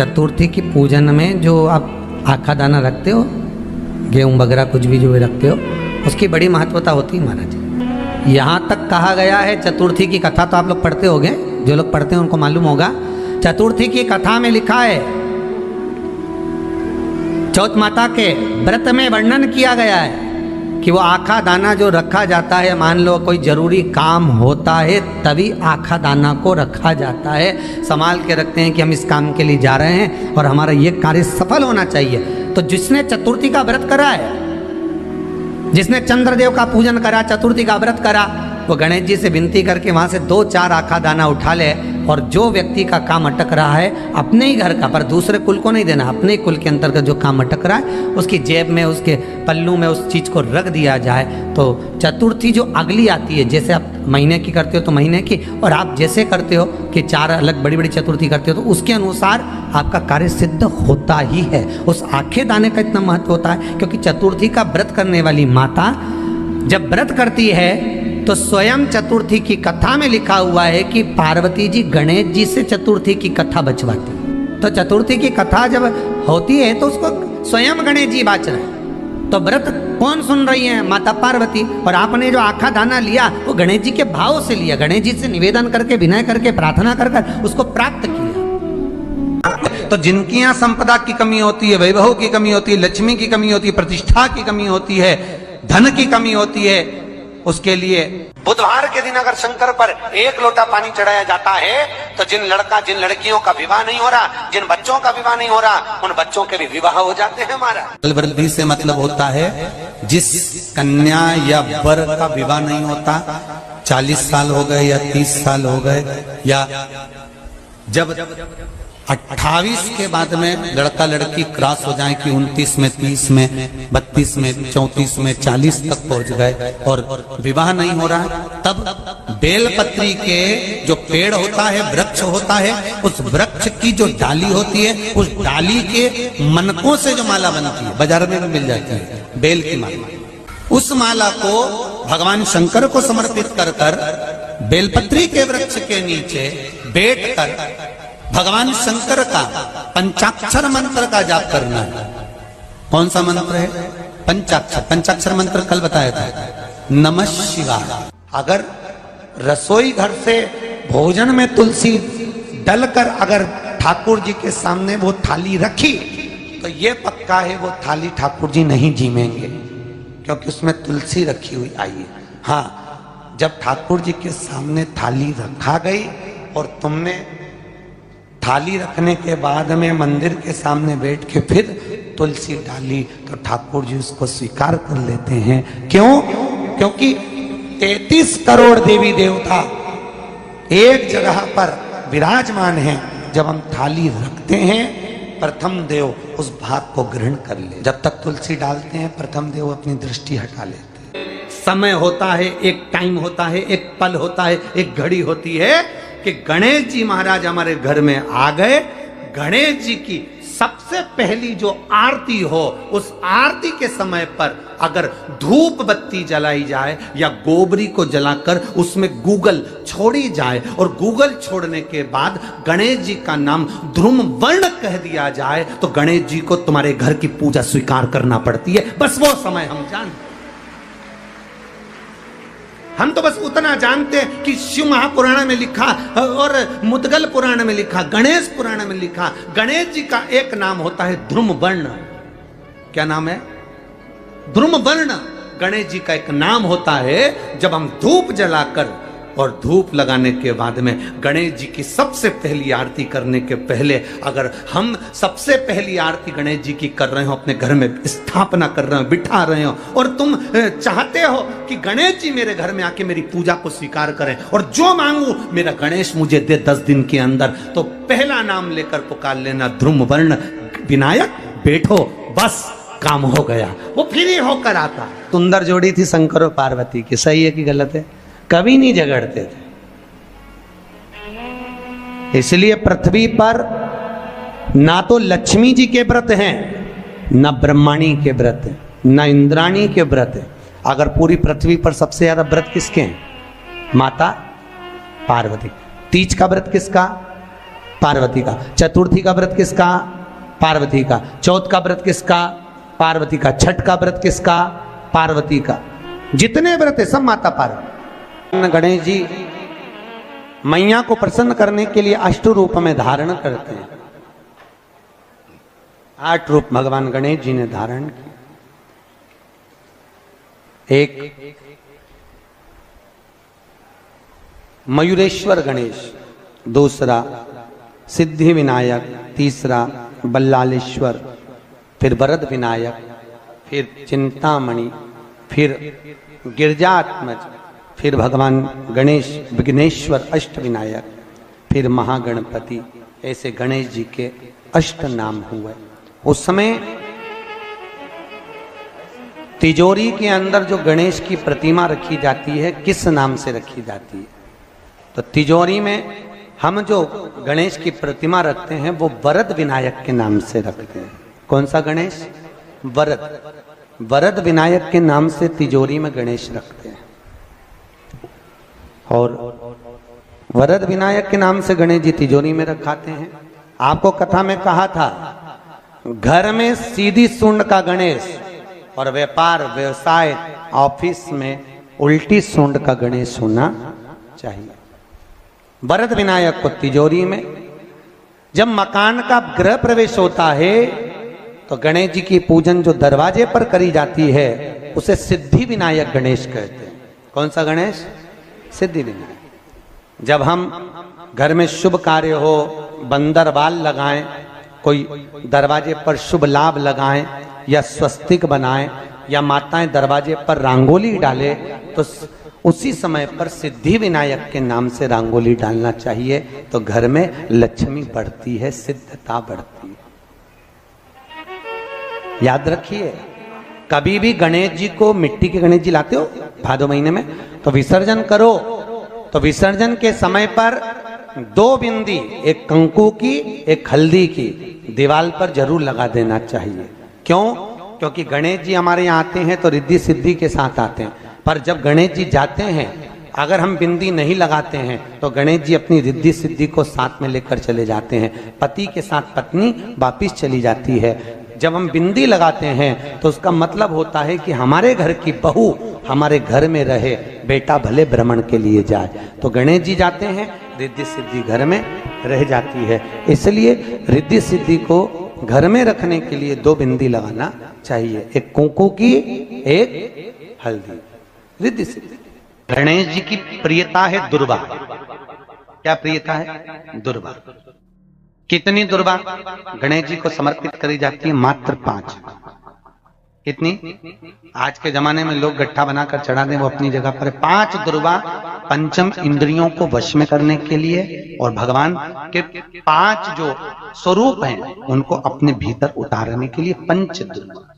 चतुर्थी की पूजन में जो आप आखा दाना रखते हो, गेहूँ वगैरह कुछ भी जो रखते हो, उसकी बड़ी महत्वता होती है महाराज। यहाँ तक कहा गया है, चतुर्थी की कथा तो आप लोग पढ़ते होंगे, जो लोग पढ़ते हैं उनको मालूम होगा। चतुर्थी की कथा में लिखा है, चौथ माता के व्रत में वर्णन किया गया है कि वो आखा दाना जो रखा जाता है, मान लो कोई जरूरी काम होता है तभी आखा दाना को रखा जाता है, संभाल के रखते हैं कि हम इस काम के लिए जा रहे हैं और हमारा ये कार्य सफल होना चाहिए। तो जिसने चतुर्थी का व्रत करा है, जिसने चंद्रदेव का पूजन करा, चतुर्थी का व्रत करा, वो गणेश जी से विनती करके वहाँ से 2-4 आखा दाना उठा ले, और जो व्यक्ति का काम अटक रहा है अपने ही घर का, पर दूसरे कुल को नहीं देना, अपने ही कुल के अंतर्गत जो काम अटक रहा है उसकी जेब में, उसके पल्लू में उस चीज़ को रख दिया जाए। तो चतुर्थी जो अगली आती है, जैसे आप महीने की करते हो तो महीने की, और आप जैसे करते हो कि 4 अलग बड़ी बड़ी चतुर्थी करते हो तो उसके अनुसार आपका कार्य सिद्ध होता ही है। उस आखे दाने का इतना महत्व होता है क्योंकि चतुर्थी का व्रत करने वाली माता जब व्रत करती है तो स्वयं चतुर्थी की कथा में लिखा हुआ है कि पार्वती जी गणेश जी से चतुर्थी की कथा बचवाती। तो चतुर्थी की कथा जब होती है तो उसको स्वयं गणेश जी बाच रहे हैं। तो व्रत कौन सुन रही है? माता पार्वती। और आपने जो आखा दाना लिया वो गणेश जी के भाव से लिया, गणेश जी से निवेदन करके, विनय करके, प्रार्थना कर कर उसको प्राप्त किया। तो जिनकी यहाँ संपदा की कमी होती है, वैभव की कमी होती है, लक्ष्मी की कमी होती है, प्रतिष्ठा की कमी होती है, धन की कमी होती है, उसके लिए बुधवार के दिन अगर शंकर पर 1 लोटा पानी चढ़ाया जाता है तो जिन लड़कियों का विवाह नहीं हो रहा, जिन बच्चों का विवाह नहीं हो रहा, उन बच्चों के भी विवाह हो जाते हैं। हमारा वृद्धि से मतलब होता है जिस कन्या या वर का विवाह नहीं होता, 40 साल हो गए या 30 साल हो गए, या जब 28 के बाद में लड़का लड़की क्रॉस हो जाए कि 29 में, 30 में, 32 में, 34 में, 40 तक पहुंच गए और विवाह नहीं हो रहा, तब बेलपत्री के जो पेड़ होता है, वृक्ष होता है, उस वृक्ष की जो डाली होती है, उस डाली के मनकों से जो माला बनती है, बाजार में भी मिल जाती है बेल की माला, उस माला को भगवान शंकर को समर्पित कर कर बेलपत्री के वृक्ष के नीचे बैठ कर भगवान शंकर का पंचाक्षर मंत्र का जाप करना है। कौन सा मंत्र है? पंचाक्षर। पंचाक्षर मंत्र कल बताया था, नमः शिवाय। अगर रसोई घर से भोजन में तुलसी डलकर अगर ठाकुर जी के सामने वो थाली रखी तो ये पक्का है वो थाली ठाकुर जी नहीं जीमेंगे, क्योंकि उसमें तुलसी रखी हुई आई है। हाँ, जब ठाकुर जी के सामने थाली रखा गई और तुमने थाली रखने के बाद में मंदिर के सामने बैठ के फिर तुलसी डाली तो ठाकुर जी उसको स्वीकार कर लेते हैं। क्यों? क्योंकि 33 करोड़ देवी देवता एक जगह पर विराजमान हैं। जब हम थाली रखते हैं, प्रथम देव उस भाग को ग्रहण कर ले। जब तक तुलसी डालते हैं, प्रथम देव अपनी दृष्टि हटा लेते हैं। समय होता है, एक टाइम होता है, एक पल होता है, एक घड़ी होती है कि गणेश जी महाराज हमारे घर में आ गए। गणेश जी की सबसे पहली जो आरती हो, उस आरती के समय पर अगर धूप बत्ती जलाई जाए या गोबरी को जलाकर उसमें गूगल छोड़ी जाए और गूगल छोड़ने के बाद गणेश जी का नाम ध्रुम वर्ण कह दिया जाए तो गणेश जी को तुम्हारे घर की पूजा स्वीकार करना पड़ती है। बस वो समय हम जानते, हम तो बस उतना जानते हैं कि शिव महापुराण में लिखा और मुद्गल पुराण में लिखा, गणेश पुराण में लिखा, गणेश जी का एक नाम होता है ध्रुम वर्ण। क्या नाम है? ध्रुम वर्ण गणेश जी का एक नाम होता है। जब हम धूप जलाकर और धूप लगाने के बाद में गणेश जी की सबसे पहली आरती करने के पहले अगर हम सबसे पहली आरती गणेश जी की कर रहे हो, अपने घर में स्थापना कर रहे हो, बिठा रहे हो, और तुम चाहते हो कि गणेश जी मेरे घर में आके मेरी पूजा को स्वीकार करें और जो मांगू मेरा गणेश मुझे दे 10 दिन के अंदर, तो पहला नाम लेकर पुकार लेना ध्रुम वर्ण विनायक, बैठो, बस काम हो गया। वो फिर ही होकर आता। सुंदर जोड़ी थी शंकर और पार्वती की, सही है कि गलत है? कभी नहीं झगड़ते थे। इसलिए पृथ्वी पर ना तो लक्ष्मी जी के व्रत हैं, ना ब्रह्माणी के व्रत हैं, ना इंद्राणी के व्रत हैं। अगर पूरी पृथ्वी पर सबसे ज्यादा व्रत किसके हैं? माता पार्वती। तीज का व्रत किसका? पार्वती का। चतुर्थी का व्रत किसका? पार्वती का। चौथ का व्रत किसका? पार्वती का। छठ का व्रत किसका? पार्वती का। जितने व्रत है सब माता पार्वती। गणेश जी मैया को प्रसन्न करने के लिए अष्ट रूप में धारण करते हैं। 8 रूप भगवान गणेश जी ने धारण किए। एक मयूरेश्वर गणेश, दूसरा सिद्धि विनायक, तीसरा बल्लालेश्वर, फिर वरद विनायक, फिर चिंतामणि, फिर गिरजात्मज, फिर भगवान गणेश विघ्नेश्वर अष्ट विनायक, फिर महागणपति। ऐसे गणेश जी के अष्ट नाम हुए। उस समय तिजोरी के अंदर जो गणेश की प्रतिमा रखी जाती है किस नाम से रखी जाती है? तो तिजोरी में हम जो गणेश की प्रतिमा रखते हैं वो वरद विनायक के नाम से रखते हैं। कौन सा गणेश? वरद। वरद विनायक के नाम से तिजोरी में गणेश रखते हैं। और वरद विनायक के नाम से गणेश जी तिजोरी में रखाते हैं। आपको कथा में कहा था घर में सीधी सूंड का गणेश और व्यापार व्यवसाय ऑफिस में उल्टी सूंड का गणेश होना चाहिए। वरद विनायक को तिजोरी में। जब मकान का गृह प्रवेश होता है तो गणेश जी की पूजन जो दरवाजे पर करी जाती है उसे सिद्धि विनायक गणेश कहते हैं। कौन सा गणेश? सिद्धि विनायक। जब हम घर में शुभ कार्य हो, बंदरवाल लगाएं, कोई दरवाजे पर शुभ लाभ लगाएं या स्वस्तिक बनाएं या माताएं दरवाजे पर रंगोली डाले तो उसी समय पर सिद्धि विनायक के नाम से रंगोली डालना चाहिए। तो घर में लक्ष्मी बढ़ती है, सिद्धता बढ़ती है। याद रखिए, कभी भी गणेश जी को, मिट्टी के गणेश जी लाते हो भादो महीने में, तो विसर्जन करो तो विसर्जन के समय पर 2 बिंदी, एक कंकु की एक हल्दी की, दीवार पर जरूर लगा देना चाहिए। क्यों? क्योंकि गणेश जी हमारे यहाँ आते हैं तो रिद्धि सिद्धि के साथ आते हैं। पर जब गणेश जी जाते हैं अगर हम बिंदी नहीं लगाते हैं तो गणेश जी अपनी रिद्धि सिद्धि को साथ में लेकर चले जाते हैं। पति के साथ पत्नी वापिस चली जाती है। जब हम बिंदी लगाते हैं तो उसका मतलब होता है कि हमारे घर की बहू हमारे घर में रहे, बेटा भले भ्रमण के लिए जाए। तो गणेश जी जाते हैं, रिद्धि सिद्धि घर में रह जाती है। इसलिए रिद्धि सिद्धि को घर में रखने के लिए 2 बिंदी लगाना चाहिए, एक कुंकू की एक हल्दी। रिद्धि सिद्धि। गणेश जी की प्रियता है दुर्वा। क्या प्रियता है? दुर्वा। कितनी दुर्वा गणेश जी को समर्पित करी जाती है? मात्र 5। कितनी? आज के जमाने में लोग गट्ठा बनाकर चढ़ा दें, वो अपनी जगह पर 5 दुर्वा पंचम इंद्रियों को वश में करने के लिए और भगवान के 5 जो स्वरूप हैं उनको अपने भीतर उतारने के लिए 5 दुर्वा।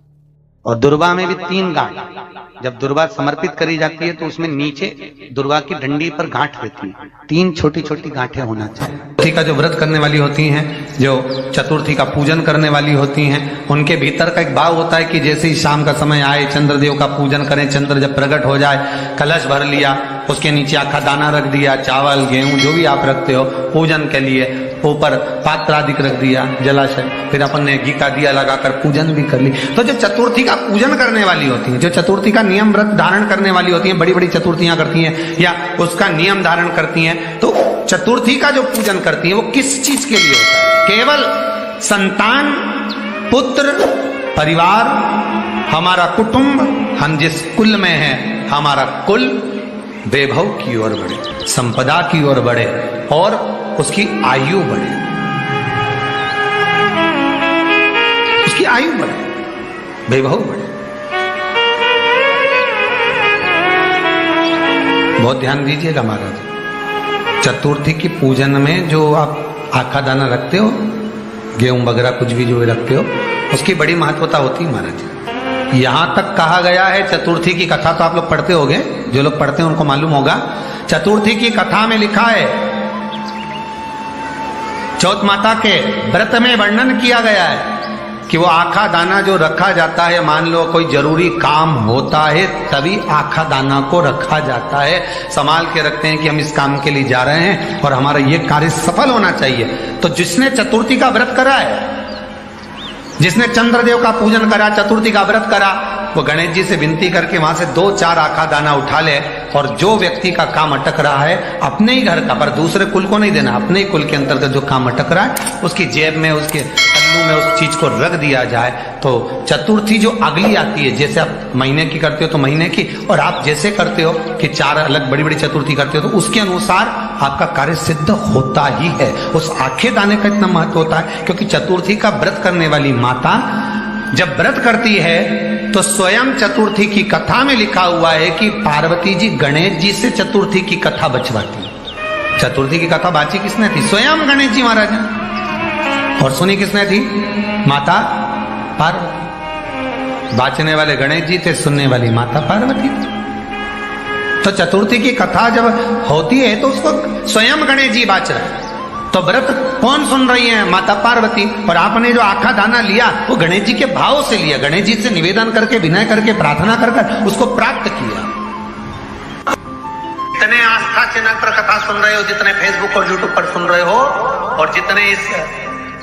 और दुर्वा में भी 3 गांठ। जब दुर्वा समर्पित करी जाती है तो उसमें नीचे दुर्वा की डंडी पर गांठ रहती है, 3 छोटी छोटी गांठें होना चाहिए। चतुर्थी का जो व्रत करने वाली होती हैं, जो चतुर्थी का पूजन करने वाली होती हैं, उनके भीतर का एक भाव होता है कि जैसे ही शाम का समय आए चंद्रदेव का पूजन करें। चंद्र जब प्रकट हो जाए, कलश भर लिया, उसके नीचे आखा दाना रख दिया, चावल गेहूं जो भी आप रखते हो पूजन के लिए, ऊपर पात्र आदि रख दिया, जलाशय, फिर अपन ने घी का दिया लगाकर पूजन भी कर ली। तो जो चतुर्थी का पूजन करने वाली होती है, जो चतुर्थी का नियम व्रत धारण करने वाली होती है, बड़ी बड़ी चतुर्थियां करती हैं या उसका नियम धारण करती हैं, तो चतुर्थी का जो पूजन करती है वो किस चीज के लिए होता है? केवल संतान, पुत्र, परिवार, हमारा कुटुंब, हम जिस कुल में हैं, हमारा कुल वैभव की ओर बढ़े, संपदा की ओर बढ़े और उसकी आयु बढ़े, उसकी आयु बढ़े, वैभव बढ़े। बहुत ध्यान दीजिएगा महाराज। चतुर्थी की पूजन में जो आप आखा दाना रखते हो, गेहूं वगैरह कुछ भी जो रखते हो, उसकी बड़ी महत्वता होती है महाराज। यहां तक कहा गया है, चतुर्थी की कथा तो आप लोग पढ़ते होंगे, जो लोग पढ़ते हैं उनको मालूम होगा। चतुर्थी की कथा में लिखा है, चौथ माता के व्रत में वर्णन किया गया है कि वो आखा दाना जो रखा जाता है, मान लो कोई जरूरी काम होता है तभी आखा दाना को रखा जाता है, संभाल के रखते हैं कि हम इस काम के लिए जा रहे हैं और हमारा ये कार्य सफल होना चाहिए। तो जिसने चतुर्थी का व्रत करा है, जिसने चंद्रदेव का पूजन करा, चतुर्थी का व्रत करा, वो गणेश जी से विनती करके वहां से 2-4 आखा दाना उठा ले और जो व्यक्ति का काम अटक रहा है अपने ही घर का, पर दूसरे कुल को नहीं देना, अपने ही कुल के अंतर्गत जो काम अटक रहा है उसकी जेब में, उसके पल्लू में उस चीज को रख दिया जाए। तो चतुर्थी जो अगली आती है, जैसे आप महीने की करते हो तो महीने की, और आप जैसे करते हो कि 4 अलग बड़ी बड़ी चतुर्थी करते हो तो उसके अनुसार आपका कार्य सिद्ध होता ही है। उस आखे दाने का इतना महत्व होता है क्योंकि चतुर्थी का व्रत करने वाली माता जब व्रत करती है तो स्वयं चतुर्थी की कथा में लिखा हुआ है कि पार्वती जी गणेश जी से चतुर्थी की कथा बचवाती। चतुर्थी की कथा बाची किसने थी? स्वयं गणेश जी महाराज ने। और सुनी किसने थी? माता पार्वती। बाचने वाले गणेश जी थे, सुनने वाली माता पार्वती थी। तो चतुर्थी की कथा जब होती है तो उसको स्वयं गणेश जी बाच रहे। तो व्रत कौन सुन रही है? माता पार्वती। और आपने जो आखा दाना लिया वो गणेश जी के भाव से लिया, गणेश जी से निवेदन करके, विनय करके, प्रार्थना कर उसको प्राप्त किया। जितने आस्था चैनल पर कथा सुन रहे हो, जितने फेसबुक और यूट्यूब पर सुन रहे हो, और जितने इस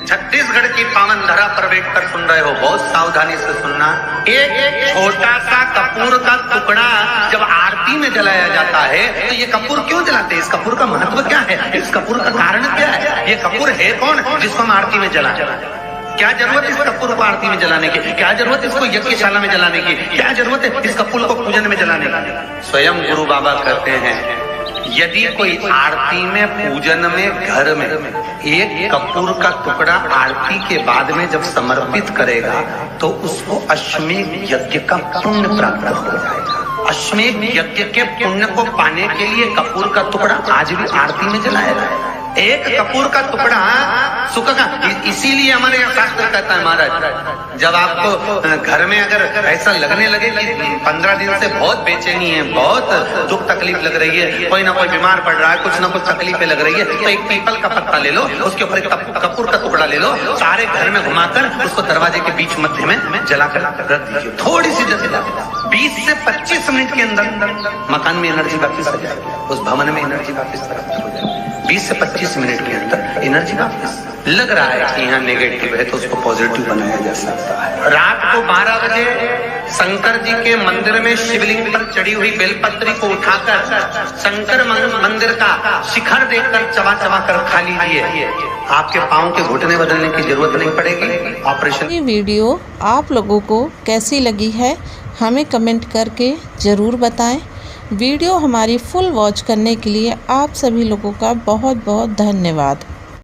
छत्तीसगढ़ की पावन धरा पर बैठकर सुन रहे हो, बहुत सावधानी से सुनना। एक छोटा सा कपूर का टुकड़ा जब आरती में जलाया जाता है तो ये कपूर क्यों जलाते हैं? इस कपूर का महत्व क्या है? इस कपूर का कारण क्या है? ये कपूर है कौन जिसको हम आरती में जला? क्या जरूरत इस कपूर को आरती में जलाने की? क्या जरूरत इसको यज्ञशाला में जलाने की? क्या जरूरत है इस कपूर को पूजन में जलाने की? स्वयं गुरु बाबा कहते हैं यदि कोई आरती में, पूजन में, घर में एक कपूर का टुकड़ा आरती के बाद में जब समर्पित करेगा तो उसको अश्वमेध यज्ञ का पुण्य प्राप्त हो जाएगा। अश्वमेध यज्ञ के पुण्य को पाने के लिए कपूर का टुकड़ा आज भी आरती में जलाया जाएगा। एक कपूर का टुकड़ा सुख का, इसीलिए हमारे यहाँ शास्त्र कहता है महाराज, जब आपको घर में अगर ऐसा लगने लगे कि 15 दिन से बहुत बेचैनी है, बहुत दुख तकलीफ लग रही है, कोई ना कोई बीमार पड़ रहा है, कुछ ना कुछ तकलीफें लग रही है, तो एक पीपल का पत्ता ले लो, उसके ऊपर एक कपूर का टुकड़ा ले लो, सारे घर में घुमाकर उसको दरवाजे के बीच मध्य में जलाकर रख दीजिए। थोड़ी सी जला 20 से 25 मिनट के अंदर मकान में एनर्जी वापिस आ जाएगी, उस भवन में एनर्जी वापिस हो जाएगी। 20 से 25 मिनट के अंदर एनर्जी वापस। लग रहा है कि यहाँ नेगेटिव है तो उसको पॉजिटिव बनाया जा सकता है। रात को 12 बजे शंकर जी के मंदिर में शिवलिंग पर चढ़ी हुई बेलपत्री को उठाकर शंकर मंदिर का शिखर देखकर चबा चबा कर खा लीजिए। आपके पाँव के घुटने बदलने की जरूरत नहीं पड़ेगी। ऑपरेशन। ये वीडियो आप लोगों को कैसी लगी है हमें कमेंट करके ज़रूर बताएं। वीडियो हमारी फुल वॉच करने के लिए आप सभी लोगों का बहुत बहुत धन्यवाद।